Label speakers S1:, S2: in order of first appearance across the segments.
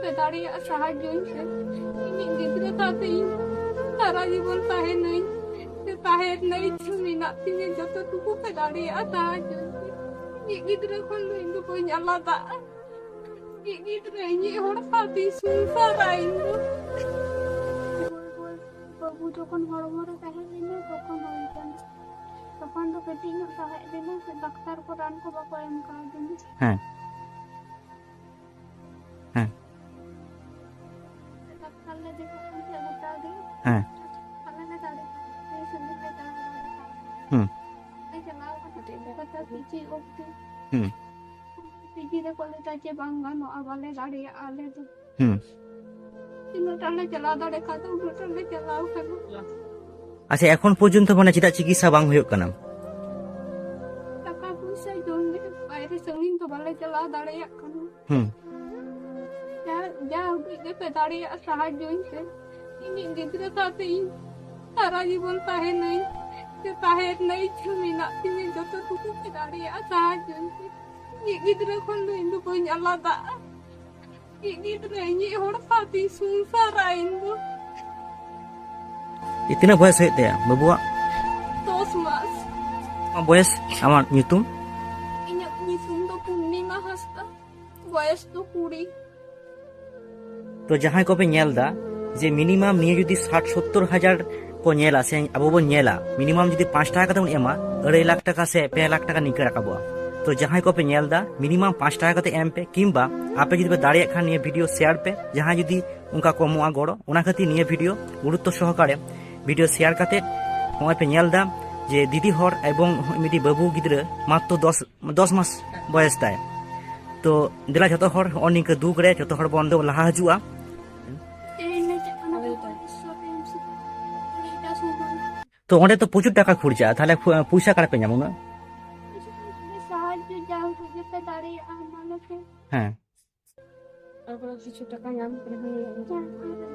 S1: ᱯᱮ ᱫᱟᱲᱮᱭᱟᱜᱼᱟ ᱥᱟᱦᱟᱡᱽᱡᱚᱧ ᱯᱮ, ᱤᱧᱤᱡ ᱜᱤᱫᱽᱨᱟᱹ ᱥᱟᱶᱛᱮ ᱤᱧ ᱥᱟᱨᱟ ᱡᱤᱵᱚᱱ ᱛᱟᱦᱮᱱᱟᱹᱧ, ᱛᱟᱦᱮᱱ ᱤᱪᱪᱷᱟᱹ ᱢᱮᱱᱟᱜ ᱛᱤᱧᱟᱹ, ᱡᱚᱛᱚ ᱴᱩᱠᱩ ᱯᱮ ᱫᱟᱲᱮᱭᱟᱜᱼᱟ ᱥᱟᱦᱟᱡᱽᱡᱚᱧ ᱯᱮ। ᱤᱧᱤᱡ ᱜᱤᱫᱽᱨᱟᱹ ᱠᱷᱚᱱ ᱫᱚ ᱤᱧ ᱫᱚ ᱵᱟᱹᱧ ᱟᱞᱟᱫᱟᱜᱼᱟ, ᱤᱧᱤᱡ ᱜᱤᱫᱽᱨᱟᱹ ᱤᱧᱤᱡ ᱦᱚᱲ ᱥᱟᱶᱛᱮᱧ ᱥᱚᱝᱥᱟᱨᱟ ᱤᱧ ᱫᱚ। বাবু যখন হড়মড়ে তাহে দিনে তখন হয়ে যায়, তখন তো কাটিং তাহে দিনে ডাক্তার কো রান কো বাকো এম কার দিনে।
S2: হ্যাঁ হ্যাঁ
S1: ডাক্তার লে দেখো কোনটা বতা দে,
S2: হ্যাঁ
S1: তাহলে না দাঁড়ে এই সঙ্গে পে দাঁড়া
S2: হুম
S1: এই চালাও কাটে কথা পিছি ওপতে
S2: হুম
S1: পিছি রে কোলে তাকে বাঙ্গানো আবালে দাঁড়িয়ে আলে তো
S2: হুম।
S1: তিনটালে চালা দাঁড়ে কাটো দুটালে চালাও কাটো।
S2: আচ্ছা এখন পর্যন্ত মানে চেদা চিকিৎসা বাং ᱦᱩᱭᱩᱜ ᱠᱟᱱᱟ?
S1: টাকা পয়সা জন্য বাইরে সাᱺᱜᱤᱧ তো বালে চালা দাঁড়িয়ে কানো।
S2: হুম
S1: যা পে দাঁড়িয়ে সাহায্যই পে, ইনি গিদ্রা সাথে সারা জীবন তাহেনাই, তাহেনাই ইচ্ছা মেনাᱜ তিᱧᱟ, যত টুকু পে দাঁড়িয়ে সাহায্যই পে। ᱤᱧᱤᱡ ᱜᱤᱫᱽᱨᱟᱹ ᱠᱷᱚᱱ ᱫᱚ ᱤᱧ ᱫᱚ ᱵᱟᱹᱧ ᱟᱞᱟᱫᱟᱜᱼᱟ, ᱤᱧᱤᱡ ᱜᱤᱫᱽᱨᱟᱹ ᱤᱧᱤᱡ ᱦᱚᱲ ᱥᱟᱶᱛᱮᱧ ᱥᱚᱝᱥᱟᱨᱟ ᱤᱧ ᱫᱚ।
S2: ᱛᱤᱱᱟᱹᱜ ᱵᱚᱭᱮᱥ ᱦᱩᱭᱩᱜ ᱛᱟᱭᱟ ᱵᱟᱵᱩᱣᱟᱜ?
S1: 10 মাস।
S2: ᱟᱢᱟᱜ ᱵᱚᱭᱮᱥ, ᱟᱢᱟᱜ ᱧᱩᱛᱩᱢ?
S1: ᱤᱧᱟᱹᱜ ᱧᱩᱛᱩᱢ ᱫᱚ ᱯᱩᱨᱱᱤᱢᱟ ᱦᱟᱸᱥᱫᱟ, বয়স তো 20।
S2: তো ᱡᱟᱦᱟᱸᱭ ᱠᱚᱯᱮ ᱧᱮᱞ ᱫᱟ যে মিনিমাম নিয়ে যদি 60-70 হাজার ᱠᱚ ᱧᱮᱞᱟ ᱥᱮ ᱟᱵᱚ ᱵᱚᱱ ᱧᱮᱞᱟ ᱢᱤᱱᱤᱢᱟᱢ ᱡᱩᱫᱤ 5 টাকা ᱠᱟᱛᱮ ᱵᱚᱱ ᱮᱢᱟ 2.5 লাখ টাকা ᱥᱮ 2 লাখ টাকা নিকে রাখাবো। তো জাহাই কপে ᱧᱮᱞ ᱫᱟ মিনিমাম 5 টাকা ᱠᱟᱛᱮ এম পে, কিংবা আপে যদি দাঁড়িয়ে খান নিয়ে ভিডিও শেয়ার পে, জাহাই যদি উনকা কমোয়া গড়ো ওনা খাতি নিয়ে ভিডিও গুরুত্ব সহকারে ভিডিও শেয়ার কাতে হয় পে ᱧᱮᱞ ᱫᱟ যে দিদি হর এবং মিদি বাবু গিদ্রে মাত্র 10 মাস বয়স তাই। তো দিলা যত হর অনিকে দুগ রে যত হর বন্ধ লাহা হাজুয়া। তো ওটা তো প্রচুর টাকা খরচা, তাহলে পয়সা কারা পে যাবো না?
S1: সাহায্য যা হয়ে পে দাঁড়িয়ে আমাকে
S2: হ্যাঁ
S1: তারপরে কিছু টাকা নাম করে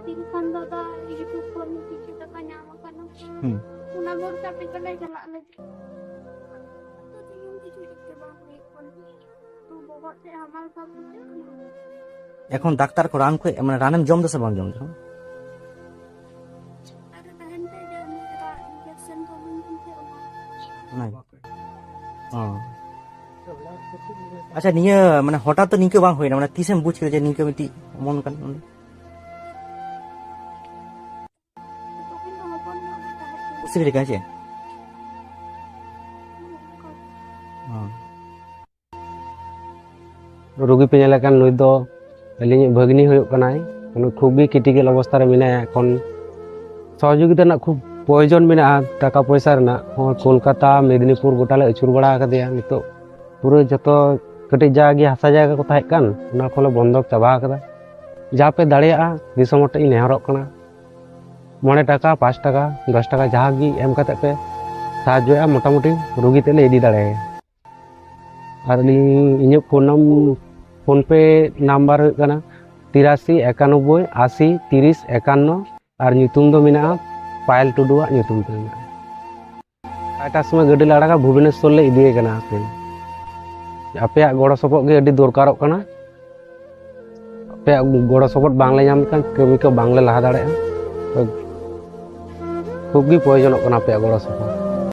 S1: দিলখান দাদা ইউটিউব पर কিছু টাকা নাম কানো
S2: হুম
S1: una bolsa pe চলে চালা আমি তো দিন কিছু দেখতে পাবো এখন তো বগতে আমার সব
S2: এখন ডাক্তার কো রান কো মানে রানের জম দছে বন্ধ জম
S1: আরে তাহেন পে যে মেরা ইনজেকশন তো দিতে
S2: নাই। আচ্ছা নিয়ে মানে হঠাৎ তো নিকে বাং হয় না, মানে তিসেম বুঝছিল যে নিকে মিটি মন কান
S1: তো কিন্তু হবন না তাহে
S2: বুঝতে পেরে গেছে।
S3: रोगी पे नेलेकान नुई दो अलिंग भगनी हुयुग कनाय, उनी खूब क्रिटिकल अवस्था रे मेनाया। एखन सहयोगिता ना खूब प्रयोजन मेना, टाका पैसा रेना कोलकाता मेदिनीपुर गोटाले अचुर बड़ा आकादेया। नितो पूरा जतो कटिज जागी हासा जायगा को ताहें कान उना खोले बंधक चाबा आकादा। जा पे दाड़ेया दिसम हटे इ नेहरक कना 9 টাকা 5 টাকা 10 টাকা जागी एम काते पे साहाय्य मोटामुटी रोगी तेले इदी दाड़े। और इन फोन पे नम्बर 83 91 80 30 51 और ᱧᱩᱛᱩᱢ दो मेना पायल टुडुआ ᱧᱩᱛᱩम ते मेना। एटा समय गाड़ी लाड़ा भुवनेश्वर ले इदिए कना पे आपे गड़ सपोर्ट गे अडी दरकारक कना। आपे गड़ सपोर्ट बांगले नाम लेखान कमी को बांगले लाहा दाड़ेया, खूब गे प्रयोजनक कना आपे गड़ सपोर्ट।